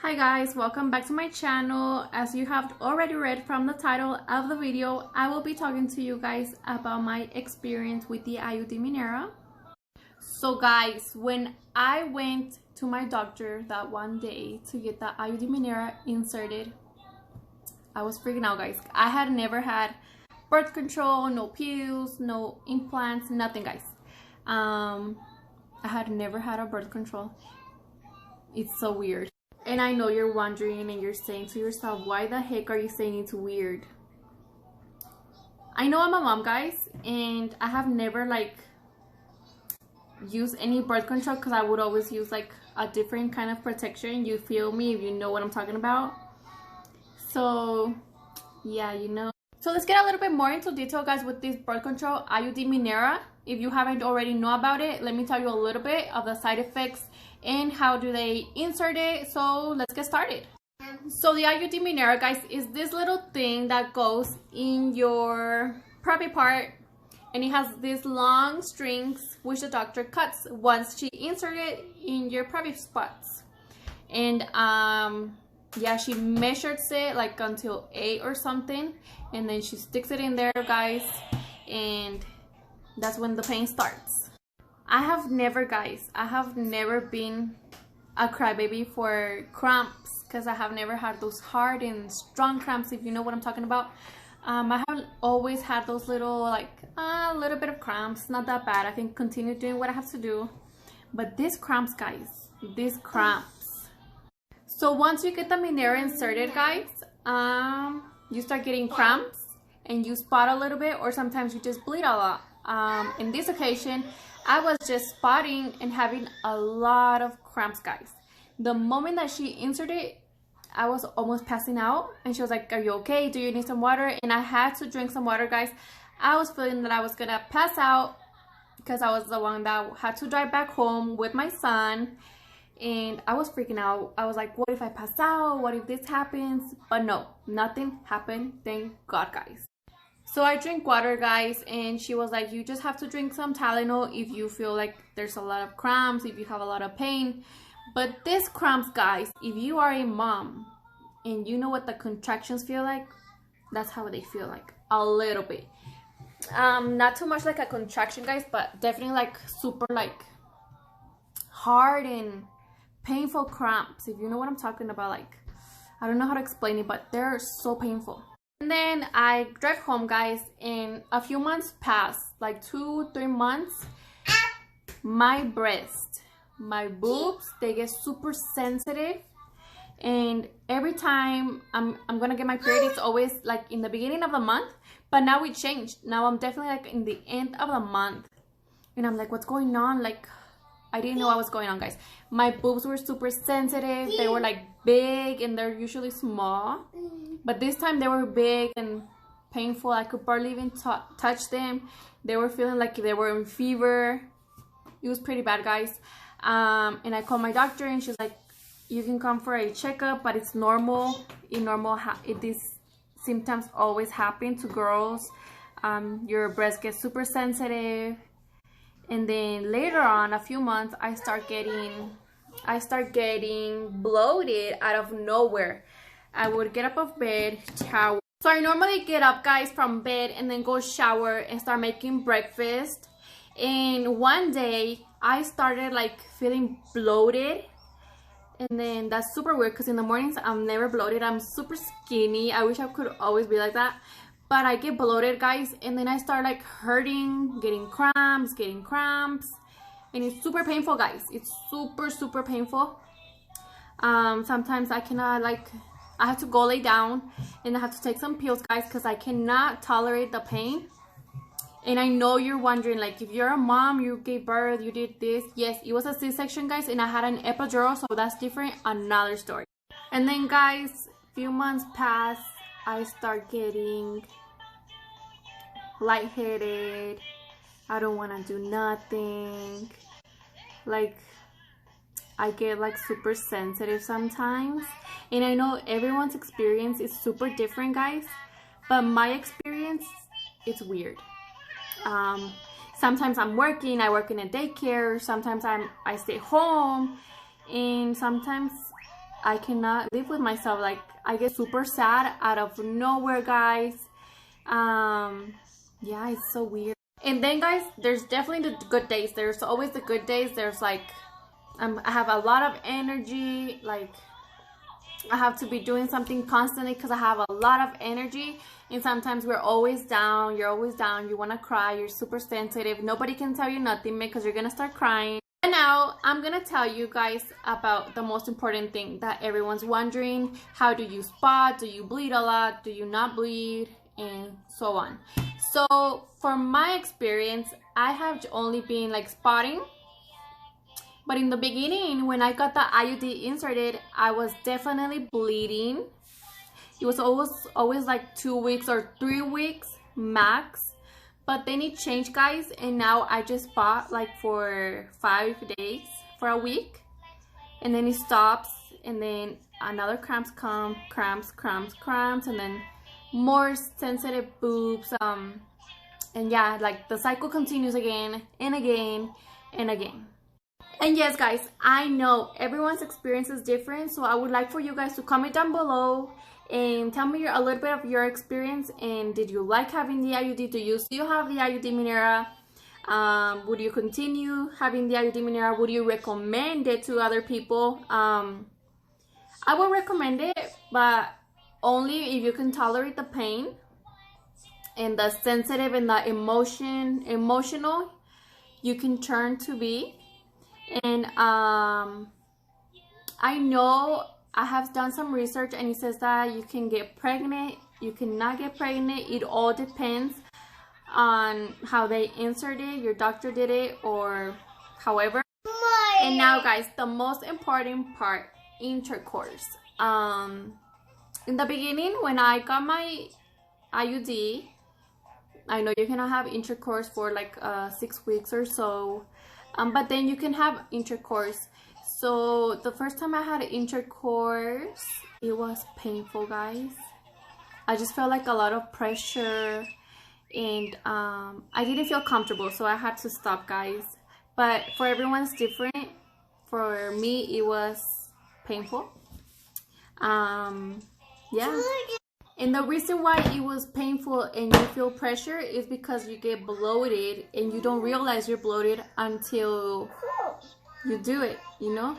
Hi guys, welcome back to my channel. As you have already read from the title of the video, I will be talking to you guys about my experience with the Iud Maneuver. So guys, when I went to my doctor that one day to get the Iud Maneuver inserted, I was freaking out, guys. I had never had birth control, no pills, no implants, nothing, guys. I had never had a birth control. It's so weird. And I know you're wondering and you're saying to yourself, why the heck are you saying it's weird? I know I'm a mom, guys, and I have never used any birth control because I would always use a different kind of protection. You feel me if you know what I'm talking about. So yeah, you know. So let's get a little bit more into detail, guys, with this birth control Iud Maneuver. If you haven't already know about it, let me tell you a little bit of the side effects and how do they insert it. So let's get started. So the Iud Maneuver, guys, is this little thing that goes in your private part, and it has these long strings which the doctor cuts once she inserts it in your private spots. And yeah, she measures it until 8 or something, and then she sticks it in there, guys, and that's when the pain starts. I have never been a crybaby for cramps, because I have never had those hard and strong cramps, if you know what I'm talking about. I have always had those little a little bit of cramps, not that bad. I can continue doing what I have to do. But these cramps, guys, these cramps. So once you get the Maneuver inserted, guys, you start getting cramps and you spot a little bit, or sometimes you just bleed a lot. In this occasion, I was just spotting and having a lot of cramps, guys. The moment that she inserted it, I was almost passing out, and she was like, "Are you okay? Do you need some water?" And I had to drink some water, guys. I was feeling that I was gonna pass out because I was the one that had to drive back home with my son, and I was freaking out. I was like, what if I pass out? What if this happens? But no, nothing happened, thank God, guys. So I drink water, guys, and she was like, you just have to drink some Tylenol if you feel like there's a lot of cramps, if you have a lot of pain. But these cramps, guys, if you are a mom and you know what the contractions feel like, that's how they feel like, a little bit. Not too much like a contraction, guys, but definitely super hard and painful cramps, if you know what I'm talking about. I don't know how to explain it, but they're so painful. And then I drive home, guys, and a few months passed, 2-3 months. My breast, my boobs, they get super sensitive, and every time I'm gonna get my period, it's always in the beginning of the month. But now it changed. Now I'm definitely in the end of the month, and I'm like, what's going on? I didn't know what was going on, guys. My boobs were super sensitive. They were big, and they're usually small, but this time they were big and painful. I could barely even touch them. They were feeling like they were in fever. It was pretty bad, guys. And I called my doctor, and she's like, you can come for a checkup, but it's normal. These symptoms always happen to girls. Your breast gets super sensitive. And then later on, a few months, I start getting bloated out of nowhere. I would get up of bed, shower. So I normally get up, guys, from bed and then go shower and start making breakfast. And one day I started feeling bloated, and then that's super weird because in the mornings I'm never bloated. I'm super skinny. I wish I could always be like that. But I get bloated, guys, and then I start hurting, getting cramps, and it's super painful, guys. It's super painful. Sometimes I cannot, I have to go lay down, and I have to take some pills, guys, because I cannot tolerate the pain. And I know you're wondering, if you're a mom, you gave birth, you did this. Yes, it was a C-section, guys, and I had an epidural, so that's different, another story. And then, guys, few months pass. I start getting lightheaded. I don't want to do nothing. I get super sensitive sometimes. And I know everyone's experience is super different, guys. But my experience, it's weird. Sometimes I'm working. I work in a daycare. Sometimes I stay home. And sometimes I cannot live with myself. Like, I get super sad out of nowhere, guys. Yeah, it's so weird. And then, guys, there's definitely the good days. There's always the good days. There's like, I have a lot of energy. Like, I have to be doing something constantly because I have a lot of energy. And sometimes we're always down. You're always down. You want to cry. You're super sensitive. Nobody can tell you nothing because you're going to start crying. And now I'm going to tell you guys about the most important thing that everyone's wondering. How do you spot? Do you bleed a lot? Do you not bleed? And so on. So for my experience, I have only been like spotting. But in the beginning, when I got the IUD inserted, I was definitely bleeding. It was always like 2 weeks or 3 weeks max. But then it changed, guys, and now I just spot like for 5 days, for a week. And then it stops, and then another cramps come, cramps, and then more sensitive boobs. And yeah, like the cycle continues again and again and again. And yes, guys, I know everyone's experience is different, so I would like for you guys to comment down below and tell me a little bit of your experience. And did you like having the IUD? Do you still have the IUD Mirena? Would you continue having the IUD Mirena? Would you recommend it to other people? I would recommend it, but only if you can tolerate the pain and the sensitive and the emotional you can turn to be. And I know I have done some research, and it says that you can get pregnant, you cannot get pregnant. It all depends on how they insert it, your doctor did it, or however. And now, guys, the most important part, intercourse. In the beginning, when I got my IUD, I know you cannot have intercourse for like 6 weeks or so. But then you can have intercourse. So the first time I had intercourse, it was painful, guys. I just felt like a lot of pressure, and I didn't feel comfortable, so I had to stop, guys. But for everyone's different. For me, it was painful. Yeah. And the reason why it was painful and you feel pressure is because you get bloated and you don't realize you're bloated until you do it, you know?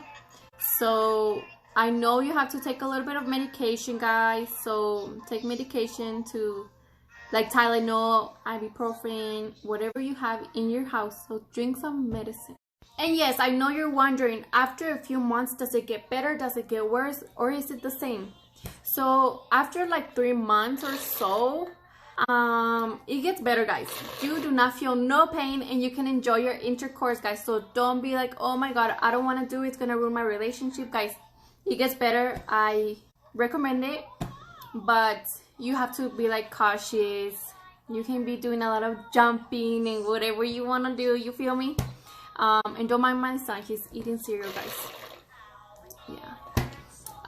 So I know you have to take a little bit of medication, guys. So take medication to, like, Tylenol, ibuprofen, whatever you have in your house. So drink some medicine. And yes, I know you're wondering, after a few months, does it get better? Does it get worse? Or is it the same? So after like 3 months or so, it gets better, guys. You do not feel no pain, and you can enjoy your intercourse, guys. So don't be like, oh my god, I don't want to do it, it's gonna ruin my relationship. Guys, it gets better. I recommend it, but you have to be like cautious. You can be doing a lot of jumping and whatever you want to do, you feel me? And don't mind my son, he's eating cereal, guys. Yeah.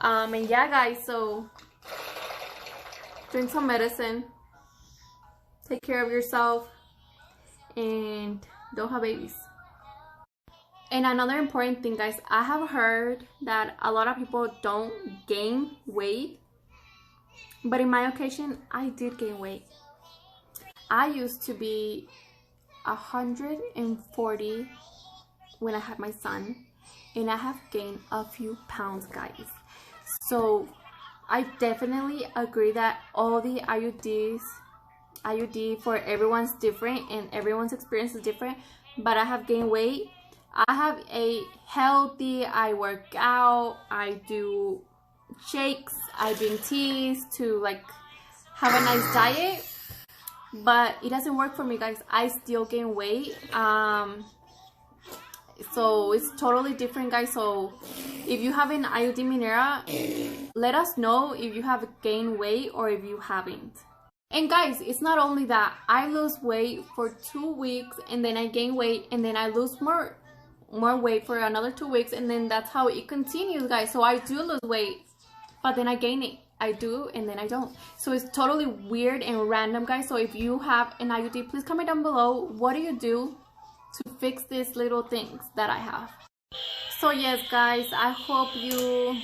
And yeah, guys, so drink some medicine, take care of yourself, and don't have babies. And another important thing, guys, I have heard that a lot of people don't gain weight, but in my occasion, I did gain weight. I used to be 140 when I had my son, and I have gained a few pounds, guys. So I definitely agree that all the IUD for everyone's different and everyone's experience is different, but I have gained weight. I have a healthy, I work out, I do shakes, I drink teas to like have a nice diet, but it doesn't work for me, guys. I still gain weight. So it's totally different, guys. So if you have an IUD Mirena, let us know if you have gained weight or if you haven't. And guys, it's not only that. I lose weight for 2 weeks, and then I gain weight, and then I lose more weight for another 2 weeks, and then that's how it continues, guys. So I do lose weight, but then I gain it. I do, and then I don't. So it's totally weird and random, guys. So if you have an IUD, please comment down below, what do you do to fix these little things that I have? So yes, guys, I hope you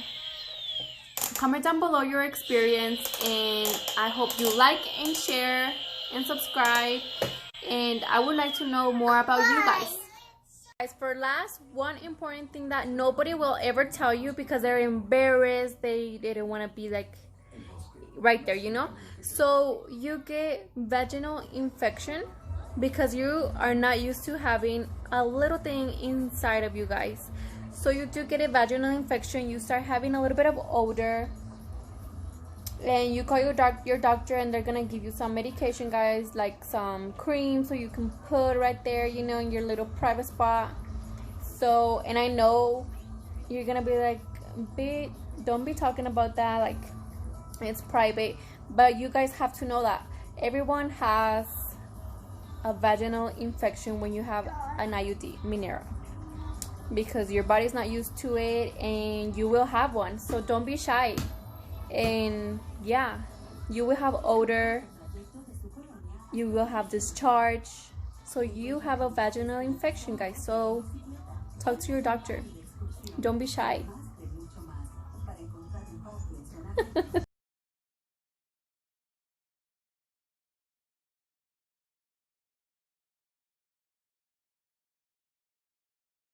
comment down below your experience, and I hope you like and share and subscribe, and I would like to know more about you guys. Guys, for last, one important thing that nobody will ever tell you because they're embarrassed, they didn't want to be like right there, you know. So you get vaginal infection because you are not used to having a little thing inside of you guys. So you do get a vaginal infection, you start having a little bit of odor, and you call your doctor, and they're gonna give you some medication, guys, like some cream so you can put right there, you know, in your little private spot. So, and I know you're gonna be like, don't be talking about that, like it's private, but you guys have to know that everyone has a vaginal infection when you have an IUD, Mirena, because your body's not used to it and you will have one. So don't be shy. And yeah, you will have odor, you will have discharge, so you have a vaginal infection, guys. So talk to your doctor, don't be shy.